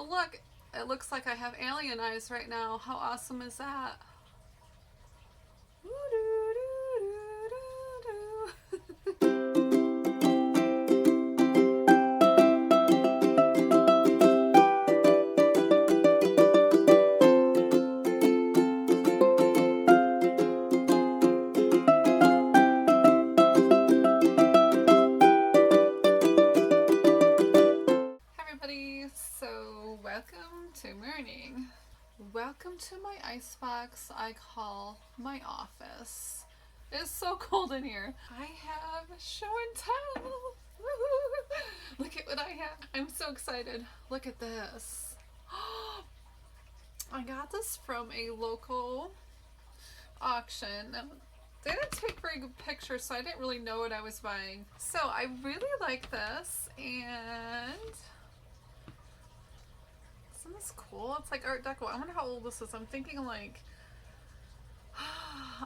But look, it looks like I have alien eyes right now. How awesome is that? So welcome to morning. Welcome to my icebox I call my office. It's so cold in here. I have show and tell. Look at what I have. I'm so excited. Look at this. I got this from a local auction. They didn't take very good pictures, so I didn't really know what I was buying. So I really like this, and isn't this cool? It's like Art Deco. I wonder how old this is. I'm thinking like,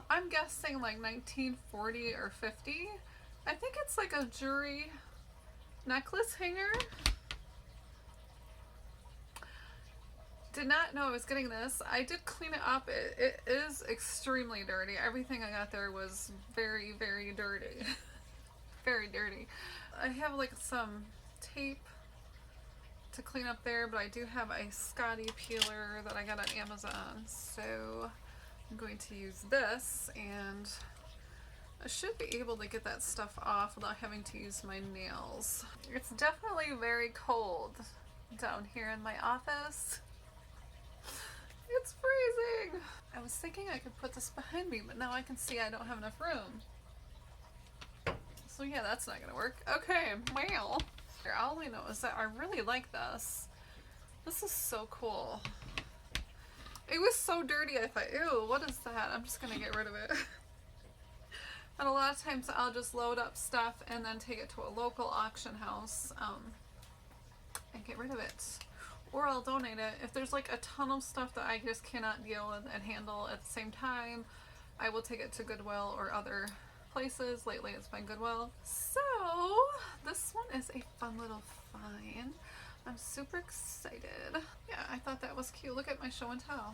I'm guessing like 1940 or 50. I think it's like a jewelry necklace hanger. Did not know I was getting this. I did clean it up. It is extremely dirty. Everything I got there was very, very dirty. Very dirty. I have like some tape to clean up there, but I do have a Scotty peeler that I got on Amazon, so I'm going to use this, and I should be able to get that stuff off without having to use my nails. It's definitely very cold down here in my office. It's freezing. I was thinking I could put this behind me, but now I can see I don't have enough room. So yeah, that's not gonna work. Okay, well. All I know is that I really like this. This is so cool. It was so dirty, I thought, ew, what is that? I'm just gonna get rid of it. And a lot of times I'll just load up stuff and then take it to a local auction house and get rid of it. Or I'll donate it. If there's like a ton of stuff that I just cannot deal with and handle at the same time, I will take it to Goodwill or other places. Lately it's been Goodwill. So this one is a fun little find. I'm super excited. Yeah, I thought that was cute. Look at my show and tell.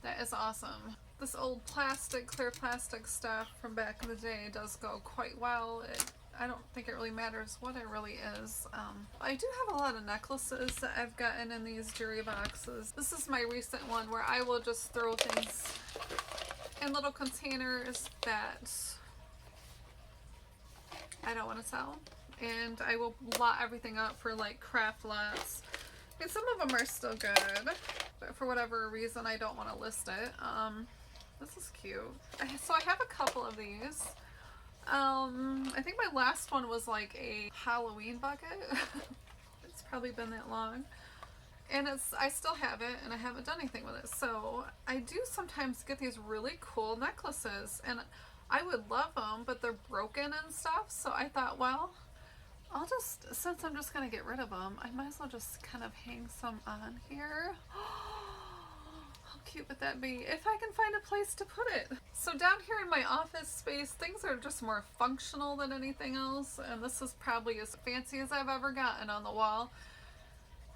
That is awesome. This old plastic, clear plastic stuff from back in the day does go quite well. I don't think it really matters what it really is. I do have a lot of necklaces that I've gotten in these jewelry boxes. This is my recent one where I will just throw things in little containers that I don't want to sell. And I will lot everything up for like craft lots. And some of them are still good, but for whatever reason I don't want to list it. This is cute. So I have a couple of these. I think my last one was like a Halloween bucket. It's probably been that long. And I still have it and I haven't done anything with it. So I do sometimes get these really cool necklaces and I would love them, but they're broken and stuff. So I thought, well, I'll just, since I'm just going to get rid of them, I might as well just kind of hang some on here. How cute would that be if I can find a place to put it? So down here in my office space, things are just more functional than anything else, and this is probably as fancy as I've ever gotten on the wall.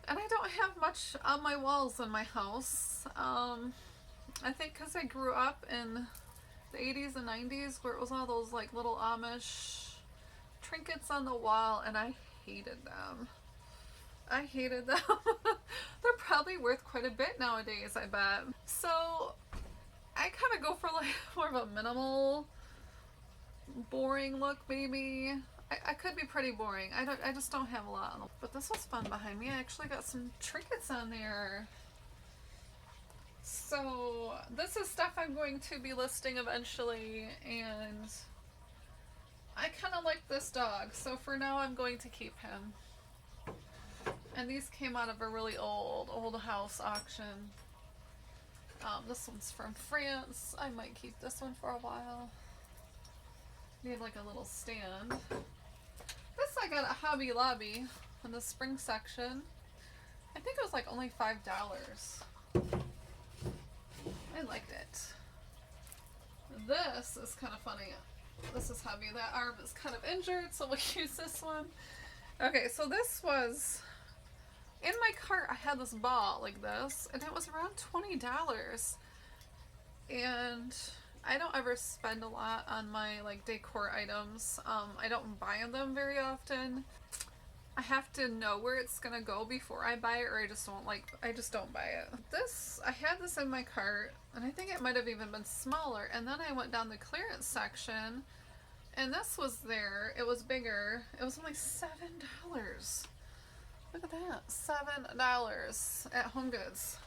And I don't have much on my walls in my house. I think because I grew up in the 80s and 90s where it was all those like little Amish trinkets on the wall, and I hated them. I hated them. They're probably worth quite a bit nowadays, I bet. So I kind of go for like more of a minimal, boring look maybe. I could be pretty boring. I just don't have a lot on them. But this was fun behind me. I actually got some trinkets on there. So this is stuff I'm going to be listing eventually, and I kind of like this dog, so for now I'm going to keep him. And these came out of a really old house auction. This one's from France. I might keep this one for a while. Need like a little stand. This I got at Hobby Lobby in the spring section. I think it was like only $5. I liked it. This is kind of funny. This is heavy. That arm is kind of injured, so we'll use this one. Okay, so this was in my cart. I had this ball like this, and it was around $20. And I don't ever spend a lot on my like decor items. I don't buy them very often. I have to know where it's gonna go before I buy it, or I just don't buy it. I had this in my cart, and I think it might have even been smaller, and then I went down the clearance section, and this was there. It was bigger. It was only $7. Look at that, $7 at Home Goods.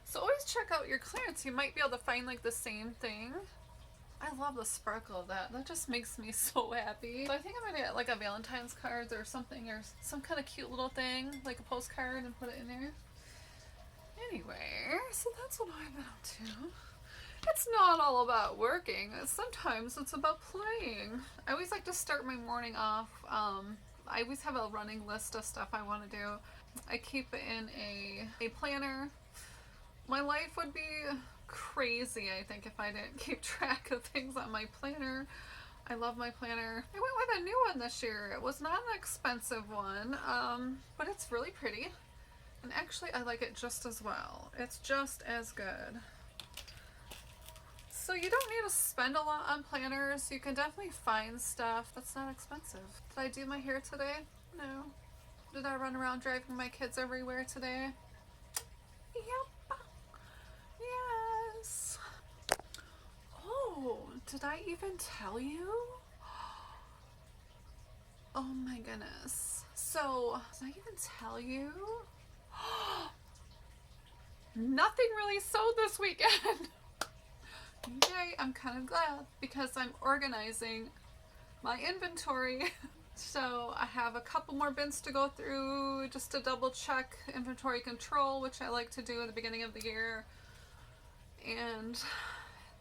So always check out your clearance. You might be able to find like the same thing. I love the sparkle of that. That just makes me so happy. So I think I'm gonna get like a Valentine's card or something, or some kind of cute little thing, like a postcard, and put it in there. Anyway, so that's what I've been up to. It's not all about working. Sometimes it's about playing. I always like to start my morning off. I always have a running list of stuff I want to do. I keep it in a planner. My life would be crazy, I think, if I didn't keep track of things on my planner. I love my planner. I went with a new one this year. It was not an expensive one, but it's really pretty. And actually, I like it just as well. It's just as good. So you don't need to spend a lot on planners. You can definitely find stuff that's not expensive. Did I do my hair today? No. Did I run around driving my kids everywhere today? Yep. Yes. Oh, did I even tell you? Oh my goodness. So, did I even tell you? Nothing really sold this weekend. Yay, I'm kind of glad because I'm organizing my inventory. So I have a couple more bins to go through just to double check inventory control, which I like to do at the beginning of the year. And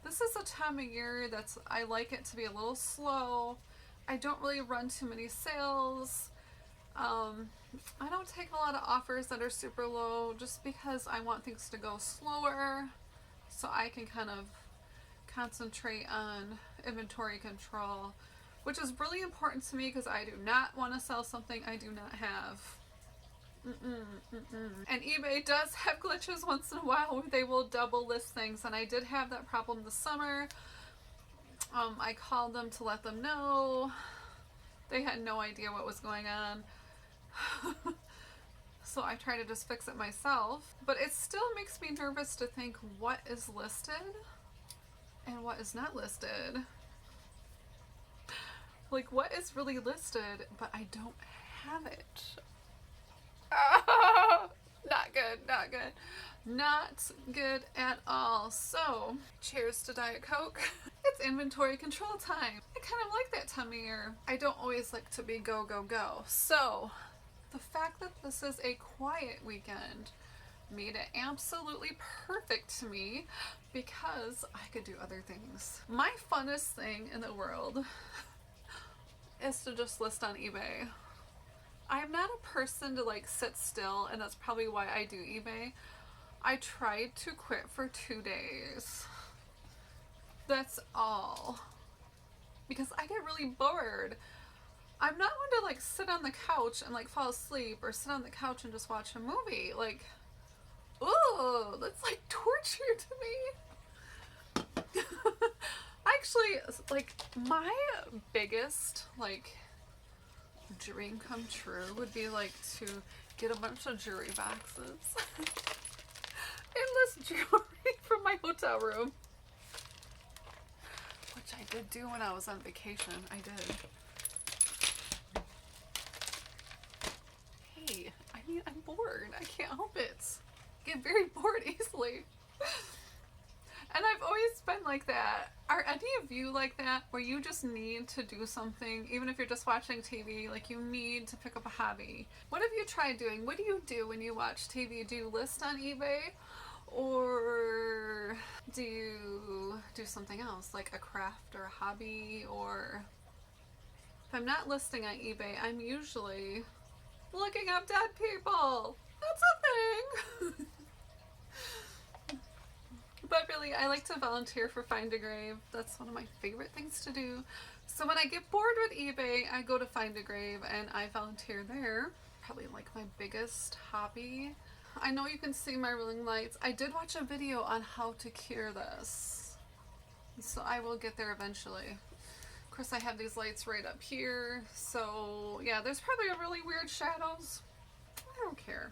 this is a time of year I like it to be a little slow. I don't really run too many sales. I don't take a lot of offers that are super low just because I want things to go slower so I can kind of concentrate on inventory control, which is really important to me because I do not want to sell something I do not have. And eBay does have glitches once in a while where they will double list things, and I did have that problem this summer. I called them to let them know. They had no idea what was going on. So I try to just fix it myself, but it still makes me nervous to think what is listed and what is not listed. Like, what is really listed, but I don't have it. Not good, not good. Not good at all. So, cheers to Diet Coke. It's inventory control time. I kind of like that time of year. I don't always like to be go, go, go. So, the fact that this is a quiet weekend made it absolutely perfect to me because I could do other things. My funnest thing in the world is to just list on eBay. I'm not a person to like sit still, and that's probably why I do eBay. I tried to quit for 2 days. That's all. Because I get really bored. I'm not one to like sit on the couch and like fall asleep, or sit on the couch and just watch a movie. Like, ooh, that's like torture to me. Actually, like, my biggest like dream come true would be like to get a bunch of jewelry boxes. Endless jewelry from my hotel room. Which I did do when I was on vacation. I did. Hey, I mean, I'm bored. I can't help it. I get very bored easily. And I've always been like that. Are any of you like that? Where you just need to do something, even if you're just watching TV, like you need to pick up a hobby. What have you tried doing? What do you do when you watch TV? Do you list on eBay? Or do you do something else, like a craft or a hobby? Or if I'm not listing on eBay, I'm usually looking up dead people. That's a thing. But really, I like to volunteer for Find a Grave. That's one of my favorite things to do. So when I get bored with eBay, I go to Find a Grave and I volunteer there. Probably like my biggest hobby. I know you can see my ring lights. I did watch a video on how to cure this, so I will get there eventually. Of course, I have these lights right up here, so yeah, there's probably a really weird shadows. I don't care.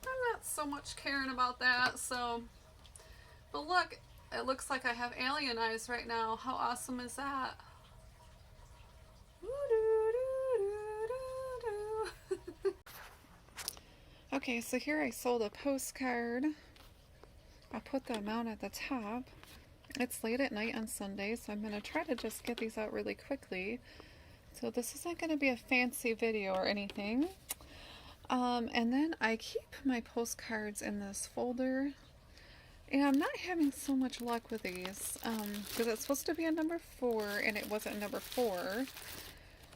I'm not so much caring about that, so. But look, it looks like I have alien eyes right now. How awesome is that? Okay, so here I sold a postcard. I put the amount at the top. It's late at night on Sunday, so I'm going to try to just get these out really quickly. So this isn't going to be a fancy video or anything. And then I keep my postcards in this folder. And I'm not having so much luck with these, because it's supposed to be a number 4, and it wasn't a number 4.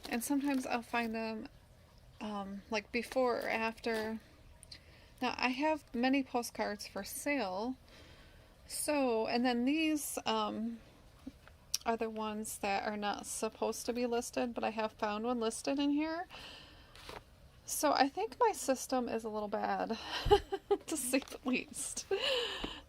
And sometimes I'll find them, like before or after. Now, I have many postcards for sale, so, and then these, are the ones that are not supposed to be listed, but I have found one listed in here. So I think my system is a little bad, to say the least.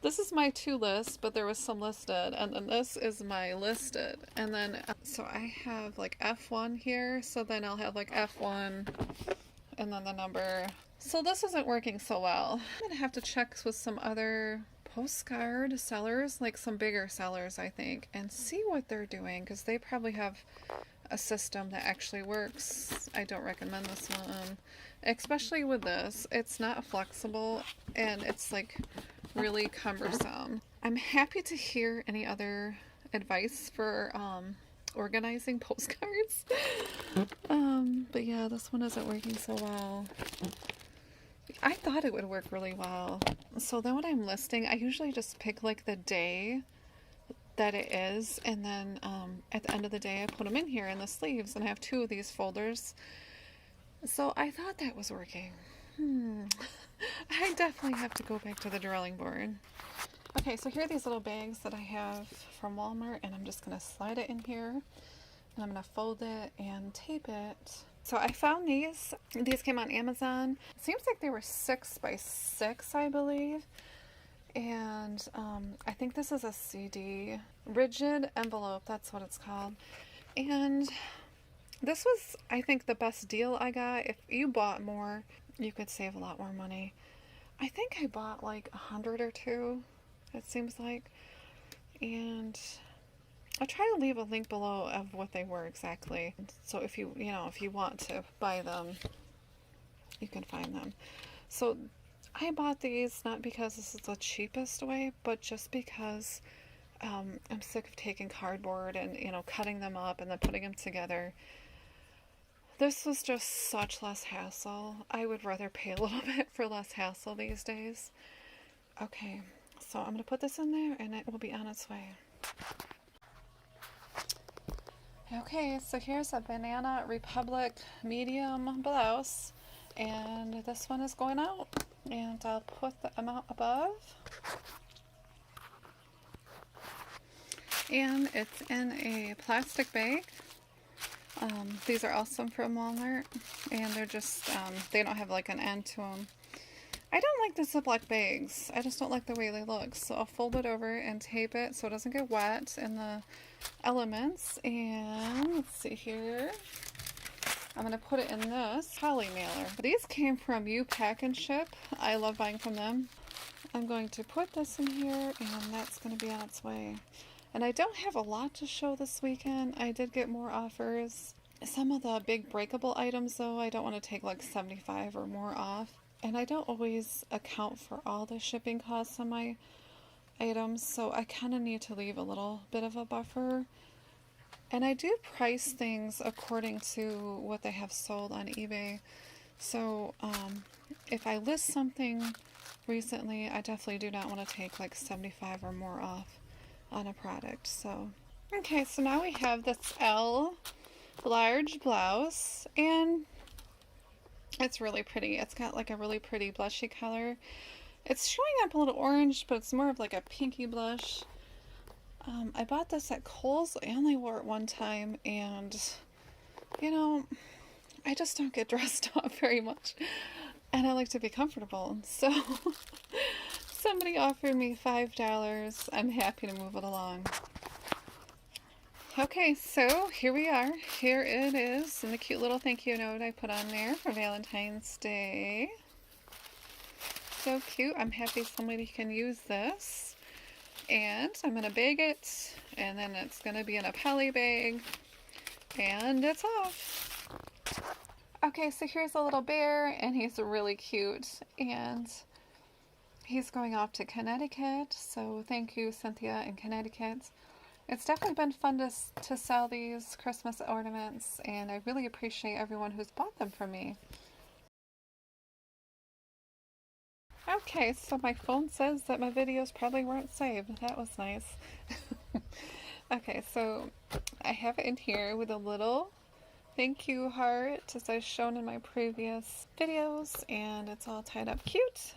This is my to list, but there was some listed, and then this is my listed. And then, so I have like F1 here, so then I'll have like F1, and then the number. So this isn't working so well. I'm gonna have to check with some other postcard sellers, like some bigger sellers, I think, and see what they're doing, because they probably have a system that actually works. I don't recommend this one, especially with this. It's not flexible, and it's like really cumbersome. I'm happy to hear any other advice for organizing postcards. But yeah, this one isn't working so well. I thought it would work really well. So then when I'm listing, I usually just pick like the day that it is, and then at the end of the day I put them in here in the sleeves, and I have 2 of these folders. So I thought that was working. I definitely have to go back to the drawing board. Okay, so here are these little bags that I have from Walmart, and I'm just going to slide it in here, and I'm going to fold it and tape it. So I found these. These came on Amazon. It seems like they were 6 by 6, I believe. And I think this is a CD rigid envelope. That's what it's called. And this was, I think, the best deal I got. If you bought more, you could save a lot more money. I think I bought like 100 or 2, it seems like. And I'll try to leave a link below of what they were exactly. So if you want to buy them, you can find them. So I bought these not because this is the cheapest way, but just because I'm sick of taking cardboard and, cutting them up and then putting them together. This was just such less hassle. I would rather pay a little bit for less hassle these days. Okay, so I'm going to put this in there and it will be on its way. Okay, so here's a Banana Republic medium blouse, and this one is going out, and I'll put the amount above. And it's in a plastic bag. These are awesome from Walmart, and they're just, they don't have like an end to them. I don't like the Ziploc bags. I just don't like the way they look. So I'll fold it over and tape it so it doesn't get wet in the elements. And let's see here. I'm going to put it in this poly mailer. These came from You Pack and Ship. I love buying from them. I'm going to put this in here, and that's going to be on its way. And I don't have a lot to show this weekend. I did get more offers. Some of the big breakable items, though, I don't want to take like 75 or more off. And I don't always account for all the shipping costs on my items, so I kind of need to leave a little bit of a buffer. And I do price things according to what they have sold on eBay. So if I list something recently, I definitely do not want to take like 75 or more off on a product. So okay, so now we have this L large blouse, and it's really pretty. It's got like a really pretty blushy color. It's showing up a little orange, but it's more of like a pinky blush. I bought this at Kohl's. I only wore it one time, and you know, I just don't get dressed up very much, and I like to be comfortable. So somebody offered me $5. I'm happy to move it along. Okay, so here we are. Here it is, and the cute little thank you note I put on there for Valentine's Day. So cute. I'm happy somebody can use this. And I'm going to bag it, and then it's going to be in a poly bag, and it's off. Okay, so here's a little bear, and he's really cute, and he's going off to Connecticut, so thank you, Cynthia in Connecticut. It's definitely been fun to sell these Christmas ornaments, and I really appreciate everyone who's bought them for me. Okay, so my phone says that my videos probably weren't saved. That was nice. Okay, so I have it in here with a little thank you heart, as I've shown in my previous videos, and it's all tied up cute.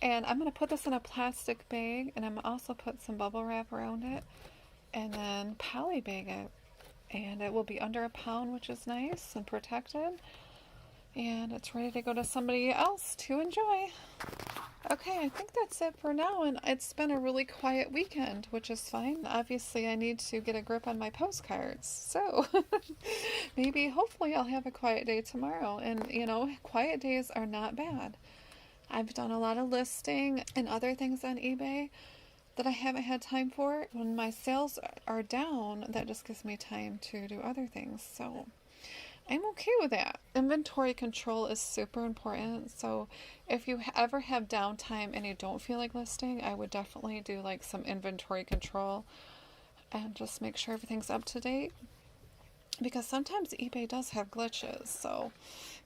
And I'm going to put this in a plastic bag, and I'm also put some bubble wrap around it, and then poly bag it. And it will be under £1, which is nice and protected. And it's ready to go to somebody else to enjoy. Okay, I think that's it for now, and it's been a really quiet weekend, which is fine. Obviously, I need to get a grip on my postcards, so maybe, hopefully, I'll have a quiet day tomorrow, and, you know, quiet days are not bad. I've done a lot of listing and other things on eBay that I haven't had time for. When my sales are down, that just gives me time to do other things, so I'm okay with that. Inventory control is super important, so if you ever have downtime and you don't feel like listing, I would definitely do like some inventory control and just make sure everything's up to date, because sometimes eBay does have glitches, so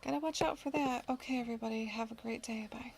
gotta watch out for that. Okay, everybody, have a great day. Bye.